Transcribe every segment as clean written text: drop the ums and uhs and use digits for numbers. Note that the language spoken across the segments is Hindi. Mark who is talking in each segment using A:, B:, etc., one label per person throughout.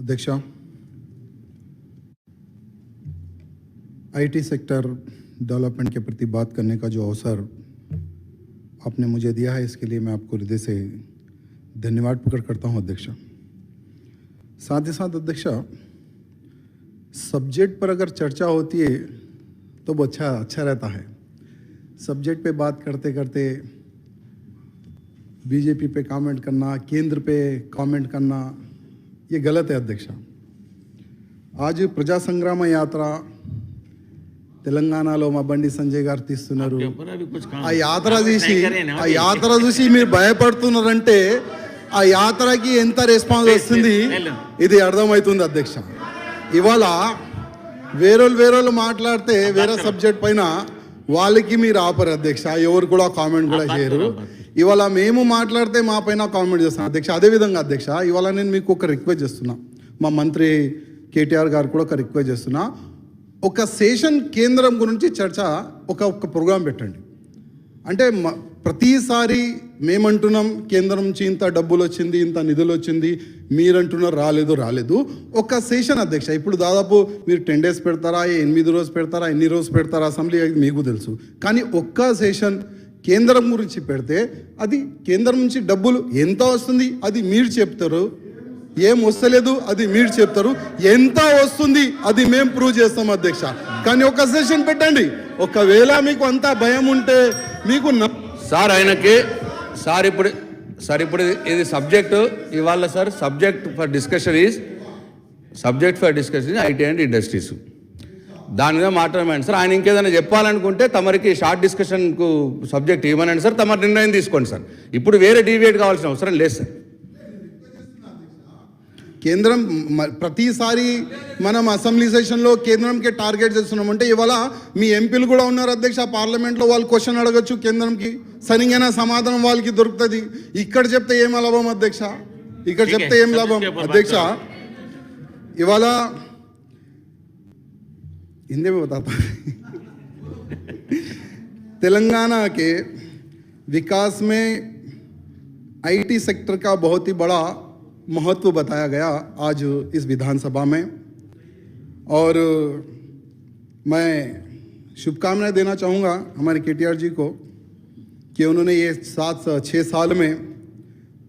A: अध्यक्षा, आईटी सेक्टर डेवलपमेंट के प्रति बात करने का जो अवसर आपने मुझे दिया है, इसके लिए मैं आपको हृदय से धन्यवाद प्रकट करता हूं अध्यक्षा। साथ ही साथ अध्यक्षा, सब्जेक्ट पर अगर चर्चा होती है तो वो अच्छा रहता है। सब्जेक्ट पे बात करते करते बीजेपी पे कमेंट करना, केंद्र पे कमेंट करना, ये गलत है अध्यक्षा। आज प्रजा संग्राम यात्रा తెలంగాణలో మా బండి సంజయ్ గారు తీస్తున్నారు. ఆ యాత్ర చూసి మీరు భయపడుతున్నారంటే ఆ యాత్రకి ఎంత రెస్పాన్స్ వస్తుంది ఇది అర్థమవుతుంది అధ్యక్ష. ఇవాళ వేరేళ్ళు మాట్లాడితే వేరే సబ్జెక్ట్ పైన వాళ్ళకి మీరు ఆపరు అధ్యక్ష, ఎవరు కూడా కామెంట్ కూడా చేయరు. ఇవాళ మేము మాట్లాడితే మా పైన కామెంట్ చేస్తాం అధ్యక్ష. అదేవిధంగా అధ్యక్ష, ఇవాళ నేను మీకు ఒక రిక్వెస్ట్ చేస్తున్నా, మా మంత్రి కేటీఆర్ గారు కూడా ఒక రిక్వెస్ట్ చేస్తున్నా, ఒక సెషన్ కేంద్రం గురించి చర్చ ఒక ప్రోగ్రాం పెట్టండి. అంటే ప్రతిసారి మేమంటున్నాం కేంద్రం నుంచి ఇంత డబ్బులు వచ్చింది, ఇంత నిధులు వచ్చింది, మీరంటున్నారు రాలేదు. ఒక సెషన్ అధ్యక్ష. ఇప్పుడు దాదాపు మీరు 10 days పెడతారా, 8 రోజు పెడతారా, ఎన్ని రోజు పెడతారా అసెంబ్లీ మీకు తెలుసు. కానీ ఒక్క సెషన్ కేంద్రం గురించి పెడితే అది కేంద్రం నుంచి డబ్బులు ఎంత వస్తుంది అది మీరు చెప్తారు, ఏం వస్తలేదు అది మీరు చెప్తారు, ఎంత వస్తుంది అది మేము ప్రూవ్ చేస్తాం అధ్యక్ష. కానీ ఒక సెషన్ పెట్టండి. ఒకవేళ మీకు అంత భయం ఉంటే మీకు
B: ఇప్పుడు ఇది సబ్జెక్టు ఇవాళ sir subject for discussion is IT and industries. దాని మీద మాట్లాడమండి సార్. ఆయన ఇంకేదైనా చెప్పాలనుకుంటే తమరికి షార్ట్ డిస్కషన్కు సబ్జెక్ట్ ఇవ్వనండి సార్, తమ నిర్ణయం తీసుకోండి సార్. ఇప్పుడు వేరే డివేట్ కావాల్సిన అవసరం లేదు సార్.
A: కేంద్రం ప్రతిసారి మనం అసెంబ్లీ సెషన్లో కేంద్రంకి టార్గెట్ చేస్తున్నామంటే ఇవాళ మీ ఎంపీలు కూడా ఉన్నారు అధ్యక్ష, పార్లమెంట్లో వాళ్ళు క్వశ్చన్ అడగచ్చు కేంద్రంకి, సరిగైన సమాధానం వాళ్ళకి దొరుకుతుంది. ఇక్కడ చెప్తే ఏం లాభం అధ్యక్ష, ఇక్కడ చెప్తే ఏం లాభం అధ్యక్ష. ఇవాళ हिंदी में बताता तेलंगाना के विकास में आईटी सेक्टर का बहुत ही बड़ा महत्व बताया गया आज इस विधानसभा में, और मैं शुभकामनाएं देना चाहूँगा हमारे केटीआर जी को कि उन्होंने ये 7-6 साल में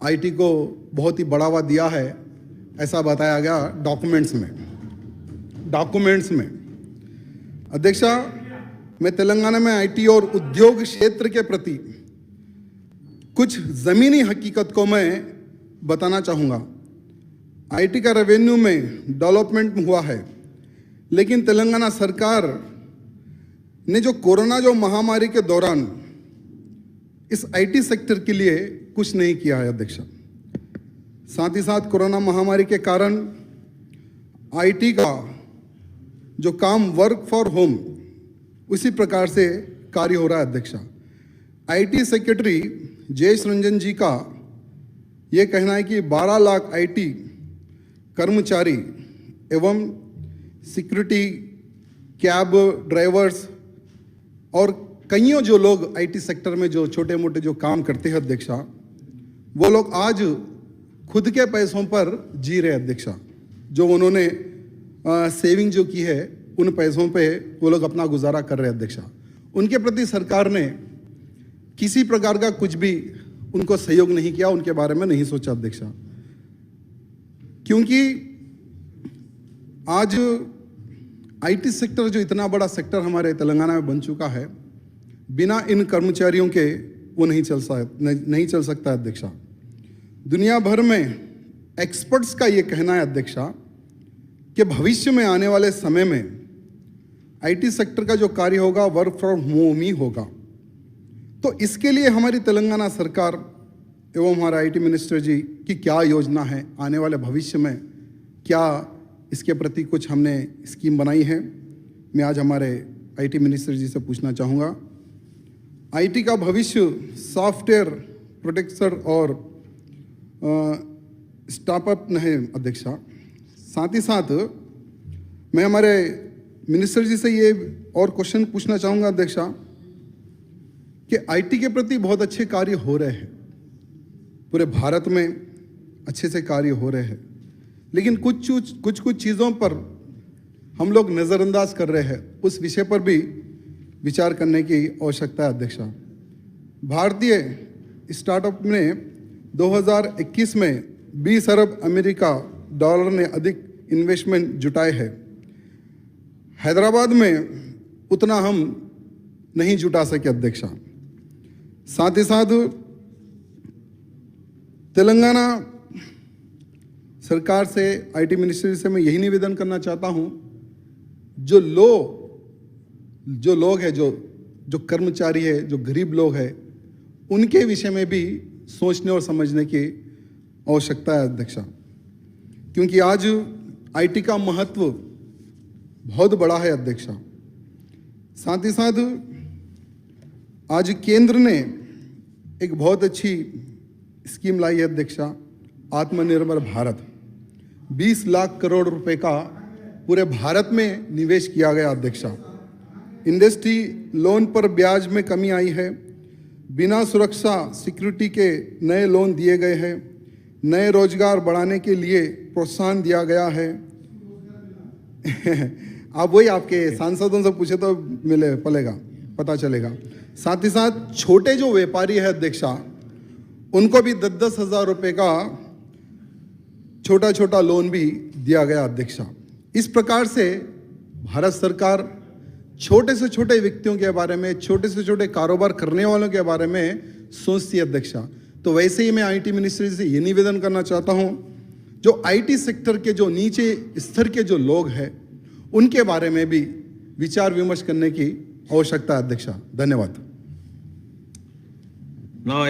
A: आईटी को बहुत ही बढ़ावा दिया है, ऐसा बताया गया डॉक्यूमेंट्स में। अध्यक्षा, मैं तेलंगाना में आईटी और उद्योग क्षेत्र के प्रति कुछ ज़मीनी हकीकत को मैं बताना चाहूँगा। आईटी का रेवेन्यू में डेवलपमेंट हुआ है, लेकिन तेलंगाना सरकार ने जो कोरोना महामारी के दौरान इस आईटी सेक्टर के लिए कुछ नहीं किया है अध्यक्षा। साथ ही साथ कोरोना महामारी के कारण आईटी का जो काम वर्क फॉर होम उसी प्रकार से कार्य हो रहा है अध्यक्षा। आईटी सेक्रेटरी जयेश रंजन जी का ये कहना है कि 12 लाख आईटी कर्मचारी एवं सिक्योरिटी, कैब ड्राइवर्स और कईयों जो लोग आईटी सेक्टर में जो छोटे मोटे जो काम करते हैं अध्यक्षा, वो लोग आज खुद के पैसों पर जी रहे अध्यक्षा। जो उन्होंने सेविंग जो की है उन पैसों पे वो लोग अपना गुजारा कर रहे हैं अध्यक्षा। उनके प्रति सरकार ने किसी प्रकार का कुछ भी उनको सहयोग नहीं किया, उनके बारे में नहीं सोचा अध्यक्षा। क्योंकि आज आईटी सेक्टर जो इतना बड़ा सेक्टर हमारे तेलंगाना में बन चुका है, बिना इन कर्मचारियों के वो नहीं चल सकता अध्यक्षा। दुनिया भर में एक्सपर्ट्स का ये कहना है अध्यक्षा कि भविष्य में आने वाले समय में आईटी सेक्टर का जो कार्य होगा वर्क फ्रॉम होम ही होगा। तो इसके लिए हमारी तेलंगाना सरकार एवं हमारा आईटी मिनिस्टर जी की क्या योजना है, आने वाले भविष्य में क्या इसके प्रति कुछ हमने स्कीम बनाई है, मैं आज हमारे आईटी मिनिस्टर जी से पूछना चाहूँगा। आईटी का भविष्य सॉफ्टवेयर प्रोटेक्टर और स्टार्टअप है अध्यक्षा। साथ ही साथ मैं हमारे मिनिस्टर जी से ये और क्वेश्चन पूछना चाहूँगा अध्यक्षा कि आईटी के प्रति बहुत अच्छे कार्य हो रहे हैं, पूरे भारत में अच्छे से कार्य हो रहे हैं। लेकिन कुछ चीज़ों पर हम लोग नज़रअंदाज कर रहे हैं। उस विषय पर भी विचार करने की आवश्यकता है अध्यक्षा। भारतीय स्टार्टअप ने 2021 में 20 अरब अमेरिका डॉलर ने अधिक इन्वेस्टमेंट जुटाए हैं। हैदराबाद में उतना हम नहीं जुटा सके अध्यक्षा। साथ ही साथ तेलंगाना सरकार से, आईटी मिनिस्ट्री से मैं यही निवेदन करना चाहता हूं, जो लोग हैं, जो कर्मचारी है, जो गरीब लोग हैं, उनके विषय में भी सोचने और समझने की आवश्यकता है अध्यक्षा। क्योंकि आज आईटी का महत्व बहुत बड़ा है अध्यक्षा। साथ ही साथ आज केंद्र ने एक बहुत अच्छी स्कीम लाई है अध्यक्षा, आत्मनिर्भर भारत। 20 लाख करोड़ रुपए का पूरे भारत में निवेश किया गया अध्यक्षा। इंडस्ट्री लोन पर ब्याज में कमी आई है, बिना सुरक्षा सिक्योरिटी के नए लोन दिए गए हैं, नए रोजगार बढ़ाने के लिए प्रोत्साहन दिया गया है। आप वही आपके सांसदों से पूछे तो पता चलेगा। साथ ही साथ छोटे जो व्यापारी है अध्यक्षा, उनको भी 10-10 हज़ार रुपये का छोटा लोन भी दिया गया अध्यक्षा। इस प्रकार से भारत सरकार छोटे से छोटे व्यक्तियों के बारे में, छोटे से छोटे कारोबार करने वालों के बारे में सोचती है अध्यक्षा। तो वैसे ही मैं आईटी मिनिस्ट्री से ये निवेदन करना चाहता हूँ, जो आईटी सेक्टर के जो नीचे स्तर के जो लोग हैं, उनके बारे में भी विचार विमर्श करने की आवश्यकता है अध्यक्षा। धन्यवाद।
C: Now I